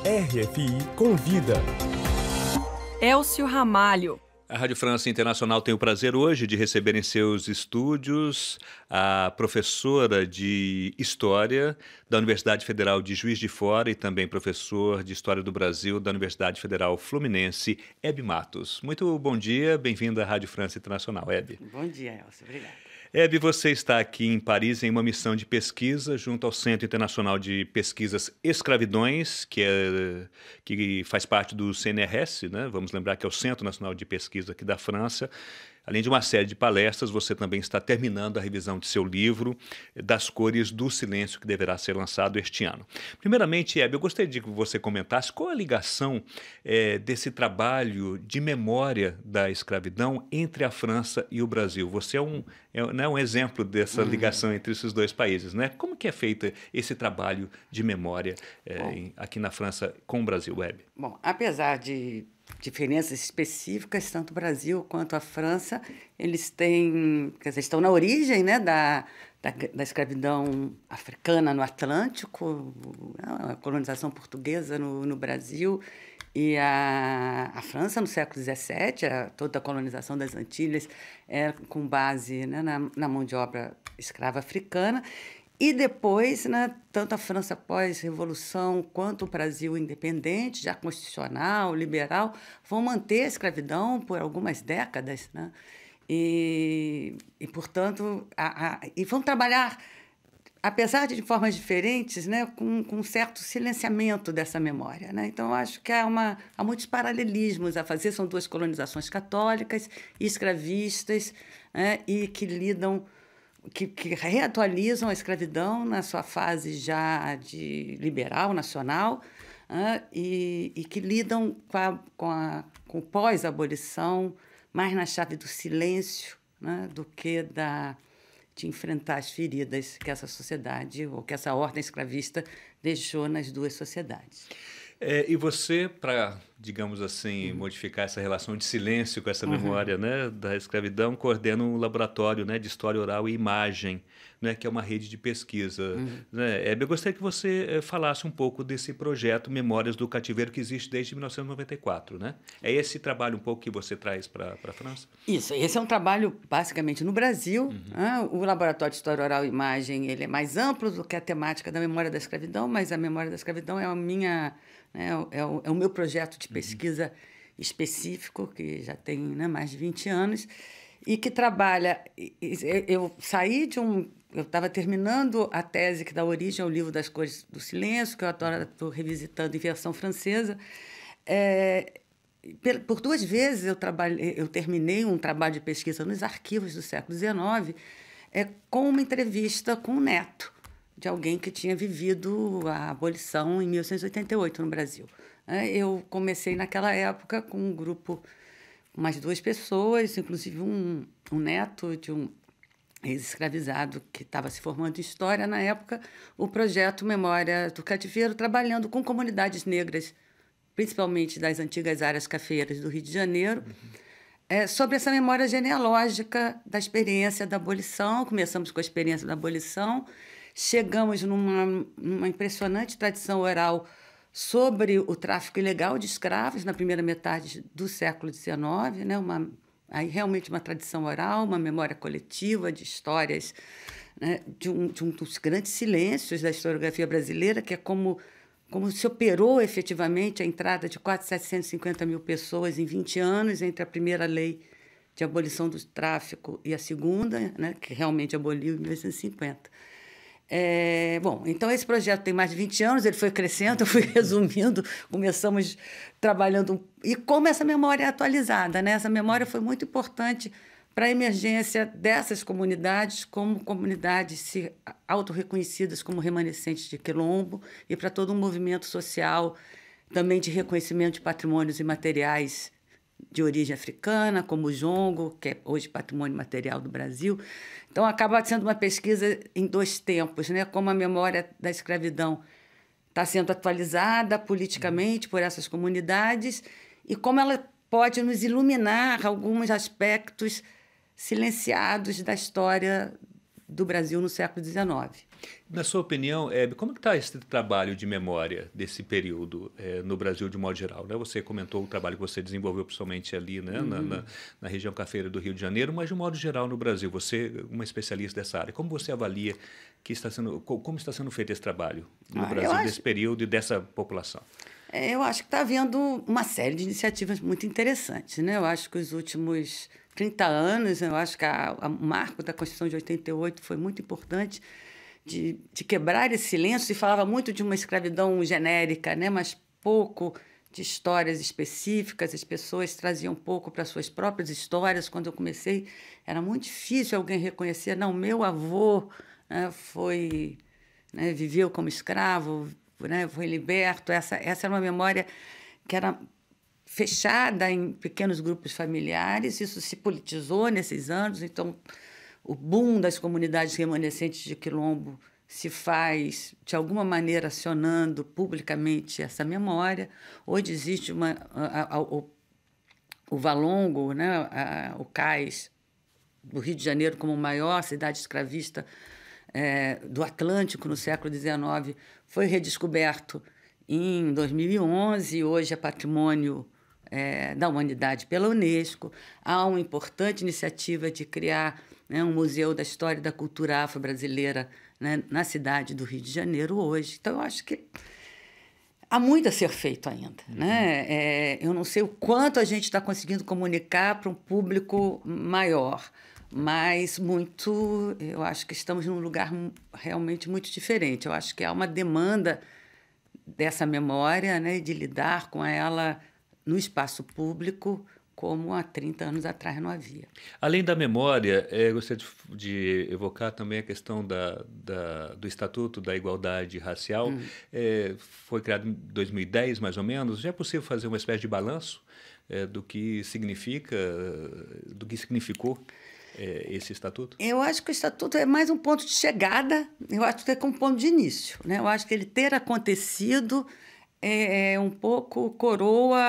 RFI Convida. Elcio Ramalho. A Rádio França Internacional tem o prazer hoje de receber em seus estúdios a professora de História da Universidade Federal de Juiz de Fora e também professor de História do Brasil da Universidade Federal Fluminense, Hebe Matos. Muito bom dia, bem-vinda à Rádio França Internacional, Hebe. Bom dia, Elcio, obrigada. Hebe, você está aqui em Paris em uma missão de pesquisa junto ao Centro Internacional de Pesquisas Escravidões, que faz parte do CNRS, né? Vamos lembrar que é o Centro Nacional de Pesquisa aqui da França. Além de uma série de palestras, você também está terminando a revisão de seu livro Das Cores do Silêncio, que deverá ser lançado este ano. Primeiramente, Hebe, eu gostaria de que você comentasse qual a ligação desse trabalho de memória da escravidão entre a França e o Brasil. Você é um exemplo dessa ligação entre esses dois países, né? Como que é feito esse trabalho de memória aqui na França com o Brasil, Hebe? Bom, apesar de diferenças específicas, tanto o Brasil quanto a França, eles têm, quer dizer, estão na origem, né, da escravidão africana no Atlântico, a colonização portuguesa no Brasil e a França no século XVII, toda a colonização das Antilhas é com base, né, na mão de obra escrava africana. E depois, né, tanto a França pós-revolução quanto o Brasil independente, já constitucional, liberal, vão manter a escravidão por algumas décadas, né? E portanto, e vão trabalhar, apesar de formas diferentes, né, com um certo silenciamento dessa memória, né? Então, eu acho que há muitos paralelismos a fazer. São duas colonizações católicas e escravistas, né, e que lidam... Que reatualizam a escravidão na sua fase já de liberal, nacional, e que lidam com pós-abolição mais na chave do silêncio, né, do que de enfrentar as feridas que essa sociedade ou que essa ordem escravista deixou nas duas sociedades. E você, para, digamos assim, modificar essa relação de silêncio com essa memória, né, da escravidão, coordena um laboratório, né, de história oral e imagem, né, que é uma rede de pesquisa. Né? Eu gostaria que você falasse um pouco desse projeto Memórias do Cativeiro, que existe desde 1994. Né? É esse trabalho um pouco que você traz para a França? Isso, esse é um trabalho basicamente no Brasil. O Laboratório de História Oral e Imagem ele é mais amplo do que a temática da memória da escravidão, mas a memória da escravidão é a minha... É o meu projeto de pesquisa específico, que já tem, né, mais de 20 anos, e que trabalha... Eu saí de um... Eu estava terminando a tese que dá origem ao livro Das Cores do Silêncio, que eu agora estou revisitando em versão francesa. Por duas vezes eu terminei um trabalho de pesquisa nos arquivos do século XIX com uma entrevista com o neto de alguém que tinha vivido a abolição em 1888 no Brasil. Eu comecei naquela época com um grupo, umas duas pessoas, inclusive um neto de um ex-escravizado que estava se formando em História na época, o projeto Memória do Cativeiro, trabalhando com comunidades negras, principalmente das antigas áreas cafeeiras do Rio de Janeiro, sobre essa memória genealógica da experiência da abolição. Começamos com a experiência da abolição, chegamos numa impressionante tradição oral sobre o tráfico ilegal de escravos na primeira metade do século XIX, né? Aí realmente uma tradição oral, uma memória coletiva de histórias, né? de um dos grandes silêncios da historiografia brasileira, que é como se operou efetivamente a entrada de quase 750 mil pessoas em 20 anos entre a primeira lei de abolição do tráfico e a segunda, né? Que realmente aboliu em 1950. Bom, então esse projeto tem mais de 20 anos, ele foi crescendo, eu fui resumindo, começamos trabalhando... E como essa memória é atualizada, né? Essa memória foi muito importante para a emergência dessas comunidades como comunidades autorreconhecidas como remanescentes de quilombo e para todo um movimento social também de reconhecimento de patrimônios imateriais de origem africana, como o jongo, que é hoje patrimônio material do Brasil. Então, acaba sendo uma pesquisa em dois tempos, né? Como a memória da escravidão está sendo atualizada politicamente por essas comunidades e como ela pode nos iluminar alguns aspectos silenciados da história do Brasil no século XIX. Na sua opinião, Hebe, como está esse trabalho de memória desse período no Brasil de modo geral? Né? Você comentou o trabalho que você desenvolveu principalmente ali, né? Na região cafeira do Rio de Janeiro, mas de modo geral no Brasil, você uma especialista dessa área, como você avalia como está sendo feito esse trabalho no Brasil desse período e dessa população? Eu acho que está havendo uma série de iniciativas muito interessantes, né? Eu acho que os últimos 30 anos, eu acho que o marco da Constituição de 88 foi muito importante de quebrar esse silêncio. Se falava muito de uma escravidão genérica, né? Mas pouco de histórias específicas. As pessoas traziam pouco para suas próprias histórias. Quando eu comecei, era muito difícil alguém reconhecer, não, meu avô, né, viveu como escravo, né, foi liberto. Essa era uma memória que era fechada em pequenos grupos familiares. Isso se politizou nesses anos. Então, o boom das comunidades remanescentes de Quilombo se faz, de alguma maneira, acionando publicamente essa memória. Hoje existe o Valongo, né, o cais do Rio de Janeiro, como maior cidade escravista do Atlântico no século XIX, foi redescoberto em 2011, hoje é patrimônio da humanidade pela Unesco. Há uma importante iniciativa de criar, né, um museu da história e da cultura afro-brasileira, né, na cidade do Rio de Janeiro hoje. Então, eu acho que há muito a ser feito ainda. Né? Eu não sei o quanto a gente está conseguindo comunicar para um público maior, mas eu acho que estamos num lugar realmente muito diferente. Eu acho que há uma demanda dessa memória, né, de lidar com ela no espaço público, como há 30 anos atrás não havia. Além da memória, gostaria de evocar também a questão do Estatuto da Igualdade Racial. Foi criado em 2010, mais ou menos. Já é possível fazer uma espécie de balanço do que significou esse estatuto? Eu acho que o estatuto é mais um ponto de chegada, eu acho que é como um ponto de início. Né? Eu acho que ele ter acontecido um pouco coroa,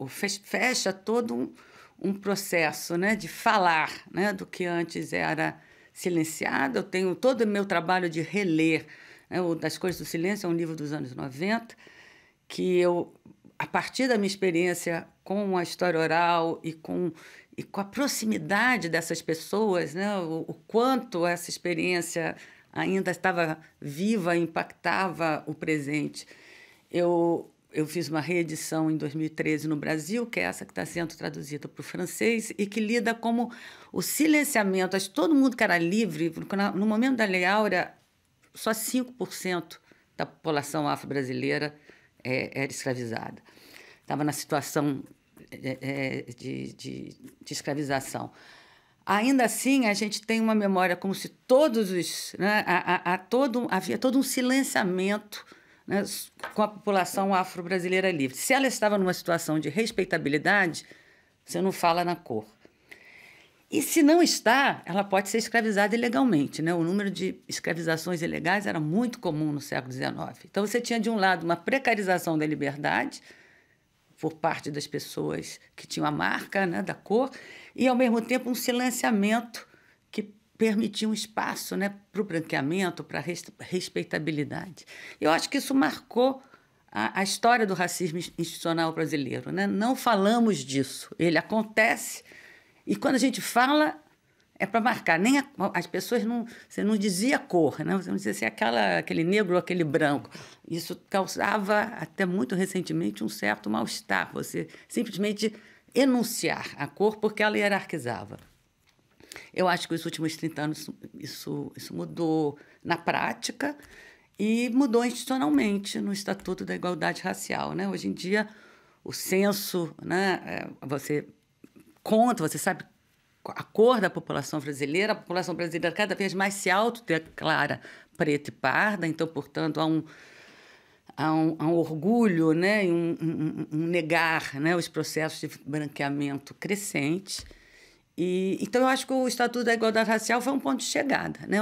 fecha todo um processo, né, de falar, né, do que antes era silenciado. Eu tenho todo o meu trabalho de reler, né, o Das Cores do Silêncio, é um livro dos anos 90, que eu, a partir da minha experiência com a história oral e com a proximidade dessas pessoas, né, o quanto essa experiência ainda estava viva, impactava o presente. Eu fiz uma reedição em 2013 no Brasil, que é essa que está sendo traduzida para o francês, e que lida como o silenciamento. Acho que todo mundo que era livre, no momento da Lei Áurea, só 5% da população afro-brasileira era escravizada. Estava na situação de escravização. Ainda assim, a gente tem uma memória como se todos os... Né, havia todo um silenciamento, né, com a população afro-brasileira livre. Se ela estava numa situação de respeitabilidade, você não fala na cor. E se não está, ela pode ser escravizada ilegalmente. Né? O número de escravizações ilegais era muito comum no século XIX. Então, você tinha, de um lado, uma precarização da liberdade por parte das pessoas que tinham a marca, né, da cor, e, ao mesmo tempo, um silenciamento que permitia um espaço, né, para o branqueamento, para a respeitabilidade. Eu acho que isso marcou a história do racismo institucional brasileiro. Né? Não falamos disso. Ele acontece, e quando a gente fala, é para marcar. As pessoas você não dizia cor, né? Você não dizia assim, aquele negro ou aquele branco. Isso causava, até muito recentemente, um certo mal-estar. Você simplesmente enunciar a cor porque ela hierarquizava. Eu acho que nos últimos 30 anos isso mudou na prática e mudou institucionalmente no Estatuto da Igualdade Racial. Né? Hoje em dia, o censo, né, você conta, você sabe a cor da população brasileira. A população brasileira cada vez mais se autodeclara preta e parda, então, portanto, há um orgulho, né, e um negar, né, os processos de branqueamento crescentes. Então, eu acho que o Estatuto da Igualdade Racial foi um ponto de chegada. Né?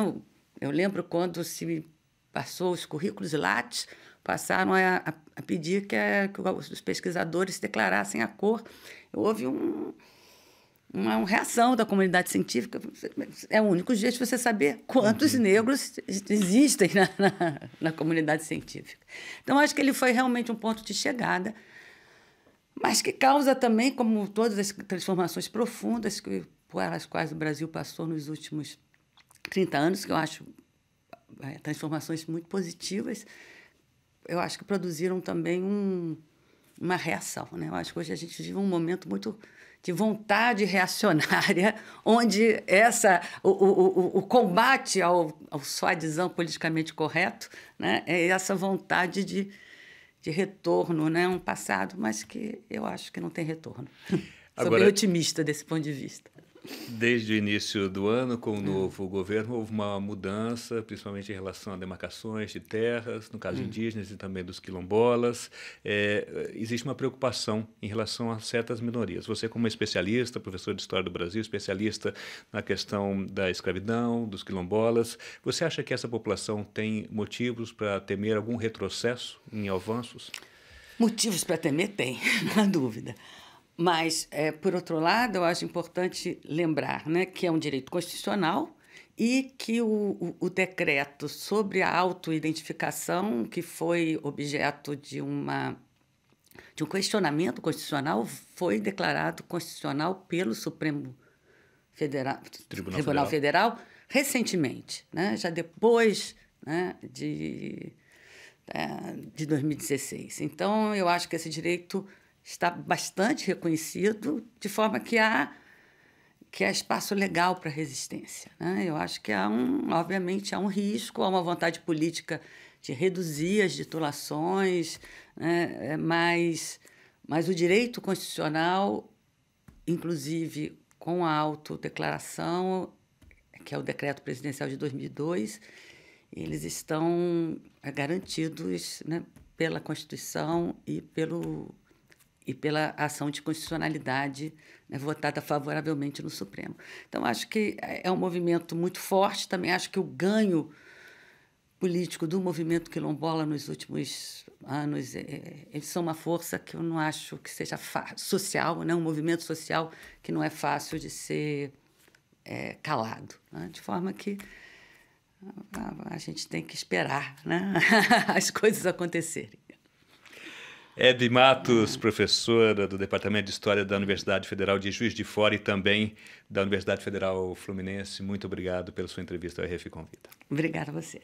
Eu lembro quando se passou os currículos Lattes, passaram a pedir que os pesquisadores declarassem a cor. Houve uma reação da comunidade científica. É o único jeito de você saber quantos negros existem na comunidade científica. Então, acho que ele foi realmente um ponto de chegada, mas que causa também, como todas as transformações profundas pelas quais o Brasil passou nos últimos 30 anos, que eu acho transformações muito positivas, eu acho que produziram também uma reação, né? Eu acho que hoje a gente vive um momento muito de vontade reacionária, onde o combate ao suadizão politicamente correto, né, é essa vontade de retorno, né, um passado, mas que eu acho que não tem retorno. Sou bem otimista desse ponto de vista. Desde o início do ano, com o novo governo, houve uma mudança, principalmente em relação a demarcações de terras, no caso indígenas e também dos quilombolas. Existe uma preocupação em relação a certas minorias. Você, como especialista, professor de História do Brasil, especialista na questão da escravidão, dos quilombolas, você acha que essa população tem motivos para temer algum retrocesso em avanços? Motivos para temer tem, não há dúvida. Mas, por outro lado, eu acho importante lembrar, né, que é um direito constitucional e que o decreto sobre a autoidentificação, que foi objeto de um questionamento constitucional, foi declarado constitucional pelo Supremo Tribunal Federal recentemente, né, já depois, né, de 2016. Então, eu acho que esse direito está bastante reconhecido, de forma que há espaço legal para resistência, né? Eu acho que obviamente, há um risco, há uma vontade política de reduzir as titulações, né? Mas o direito constitucional, inclusive com a autodeclaração, que é o decreto presidencial de 2002, eles estão garantidos, né, pela Constituição e pela ação de constitucionalidade, né, votada favoravelmente no Supremo. Então, acho que é um movimento muito forte. Também acho que o ganho político do movimento quilombola nos últimos anos, eles são uma força que eu não acho que seja social, né, um movimento social que não é fácil de ser calado, né, de forma que a gente tem que esperar, né, as coisas acontecerem. Hebe Matos, professora do Departamento de História da Universidade Federal de Juiz de Fora e também da Universidade Federal Fluminense, muito obrigado pela sua entrevista ao RF Convida. Obrigada a você.